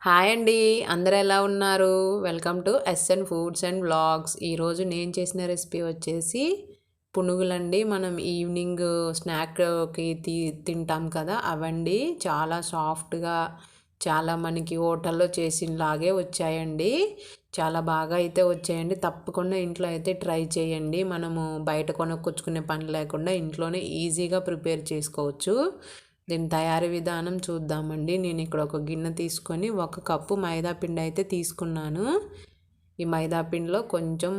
Hi అండి, అందరూ ఎలా ఉన్నారు? Welcome to SN foods and vlogs. ఈరోజు నేను చేసిన రెసిపీ వచ్చేసి పునుగులండి. మనం ఈవినింగ్ స్నాక్కి తింటాం కదా, అవండి. చాలా సాఫ్ట్గా, చాలా మనకి హోటల్లో చేసినలాగే వచ్చాయండి. చాలా బాగా అయితే వచ్చాయండి. తప్పకుండా ఇంట్లో అయితే ట్రై చేయండి. మనము బయట కొనుక్కొచ్చుకునే పని లేకుండా ఇంట్లోనే ఈజీగా ప్రిపేర్ చేసుకోవచ్చు. దీని తయారీ విధానం చూద్దామండి. నేను ఇక్కడ ఒక గిన్నె తీసుకొని 1 కప్పు మైదా పిండి అయితే తీసుకున్నాను. ఈ మైదా పిండిలో కొంచెం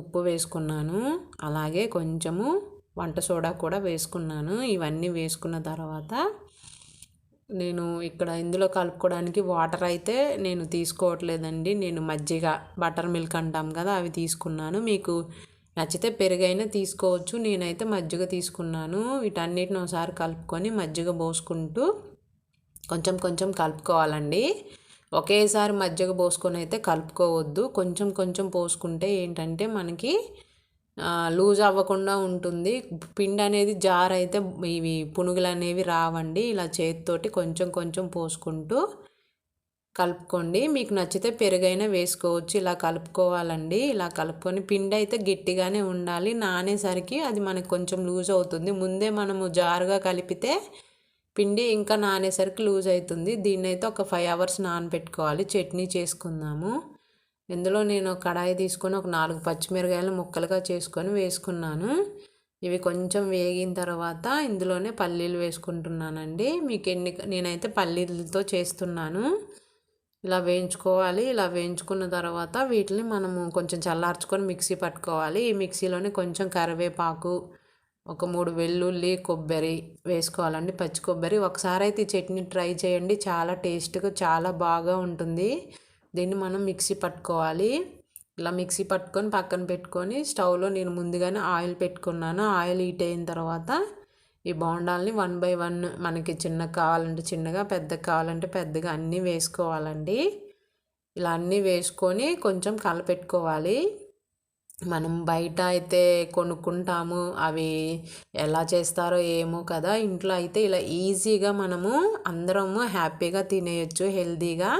ఉప్పు వేసుకున్నాను, అలాగే కొంచెము వంట సోడా కూడా వేసుకున్నాను. ఇవన్నీ వేసుకున్న తర్వాత నేను ఇక్కడ ఇందులో కలుపుకోవడానికి వాటర్ అయితే నేను తీసుకోవట్లేదండి. నేను మజ్జిగ, బటర్ మిల్క్ అంటాం కదా, అవి తీసుకున్నాను. మీకు నచ్చితే పెరుగైనా తీసుకోవచ్చు. నేనైతే మజ్జిగ తీసుకున్నాను. వీటన్నిటిని ఒకసారి కలుపుకొని మజ్జిగ పోసుకుంటూ కొంచెం కొంచెం కలుపుకోవాలండి. ఒకేసారి మజ్జిగ పోసుకొని అయితే కలుపుకోవద్దు. కొంచెం కొంచెం పోసుకుంటే ఏంటంటే మనకి లూజ్ అవ్వకుండా ఉంటుంది. పిండి అనేది జారైతే ఇవి పునుగులు అనేవి రావండి. ఇలా చేతితోటి కొంచెం కొంచెం పోసుకుంటూ కలుపుకోండి. మీకు నచ్చితే పెరుగైనా వేసుకోవచ్చు. ఇలా కలుపుకోవాలండి. ఇలా కలుపుకొని పిండి అయితే గట్టిగానే ఉండాలి. నానేసరికి అది మనకు కొంచెం లూజ్ అవుతుంది. ముందే మనము జారుగా కలిపితే పిండి ఇంకా నానేసరికి లూజ్ అవుతుంది. దీన్ని అయితే ఒక 5 అవర్స్ నానబెట్టుకోవాలి. చట్నీ చేసుకుందాము. ఇందులో నేను కడాయి తీసుకొని ఒక 4 పచ్చిమిరకాయలు ముక్కలుగా చేసుకొని వేసుకున్నాను. ఇవి కొంచెం వేగిన తర్వాత ఇందులోనే పల్లీలు వేసుకుంటున్నానండి. మీకు నేనైతే పల్లీలతో చేస్తున్నాను. ఇలా వేయించుకోవాలి. ఇలా వేయించుకున్న తర్వాత వీటిని మనము కొంచెం చల్లార్చుకొని మిక్సీ పట్టుకోవాలి. ఈ మిక్సీలోనే కొంచెం కరివేపాకు, ఒక 3 వెల్లుల్లి, కొబ్బరి వేసుకోవాలండి, పచ్చి కొబ్బరి. ఒకసారి అయితే ఈ చట్నీ ట్రై చేయండి. చాలా టేస్ట్గా, చాలా బాగా ఉంటుంది. దీన్ని మనం మిక్సీ పట్టుకోవాలి. ఇలా మిక్సీ పట్టుకొని పక్కన పెట్టుకొని స్టవ్లో నేను ముందుగానే ఆయిల్ పెట్టుకున్నాను. ఆయిల్ హీట్ అయిన తర్వాత ఈ బోండాల్ని 1 బై 1 మనకి చిన్నగా కావాలంటే చిన్నగా, పెద్దగా కావాలంటే పెద్దగా అన్నీ వేసుకోవాలండి. ఇలా అన్నీ వేసుకొని కొంచెం కలపెట్టుకోవాలి. మనం బయట అయితే కొనుక్కుంటాము, అవి ఎలా చేస్తారో ఏమో కదా. ఇంట్లో అయితే ఇలా ఈజీగా మనము అందరము హ్యాపీగా తినేయచ్చు, హెల్తీగా.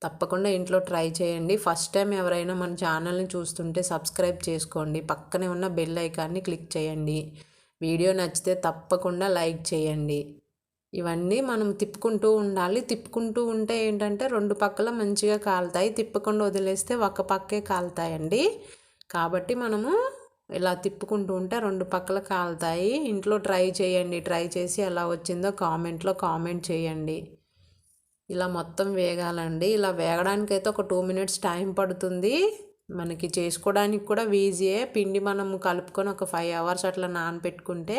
తప్పకుండా ఇంట్లో ట్రై చేయండి. ఫస్ట్ టైం ఎవరైనా మన ఛానల్ని చూస్తుంటే సబ్స్క్రైబ్ చేసుకోండి. పక్కనే ఉన్న బెల్ ఐకాన్ని క్లిక్ చేయండి. వీడియో నచ్చితే తప్పకుండా లైక్ చేయండి. ఇవన్నీ మనం తిప్పుకుంటూ ఉండాలి. తిప్పుకుంటూ ఉంటే ఏంటంటే 2 పక్కల మంచిగా కాలుతాయి. తిప్పకుండా వదిలేస్తే ఒక పక్కే కాలుతాయండి. కాబట్టి మనము ఇలా తిప్పుకుంటూ ఉంటే 2 పక్కల కాలుతాయి. ఇంట్లో ట్రై చేయండి. ట్రై చేసి ఎలా వచ్చిందో కామెంట్లో కామెంట్ చేయండి. ఇలా మొత్తం వేగాలండి. ఇలా వేగడానికైతే ఒక 2 మినిట్స్ టైం పడుతుంది. మనకి చేసుకోవడానికి కూడా ఈజీయే. పిండి మనము కలుపుకొని ఒక 5 అవర్స్ అట్లా నానబెట్టుకుంటే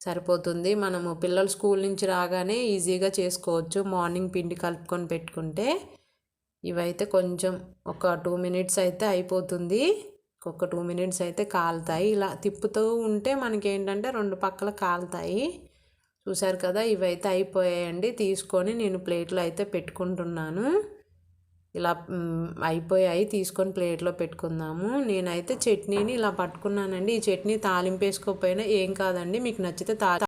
సరిపోతుంది. మనము పిల్లలు స్కూల్ నుంచి రాగానే ఈజీగా చేసుకోవచ్చు. మార్నింగ్ పిండి కలుపుకొని పెట్టుకుంటే ఇవైతే కొంచెం ఒక 2 మినిట్స్ అయితే అయిపోతుంది. ఒక 2 మినిట్స్ అయితే కాలుతాయి. ఇలా తిప్పుతూ ఉంటే మనకి ఏంటంటే 2 పక్కల కాలుతాయి. చూసారు కదా, ఇవైతే అయిపోయాయండి. తీసుకొని నేను ప్లేట్లో అయితే పెట్టుకుంటున్నాను. ఇలా అయిపోయాయి, తీసుకొని ప్లేట్లో పెట్టుకుందాము. నేనైతే చట్నీని ఇలా పట్టుకున్నానండి. ఈ చట్నీ తాలింపు వేసుకోకపోయినా ఏం కాదండి. మీకు నచ్చితే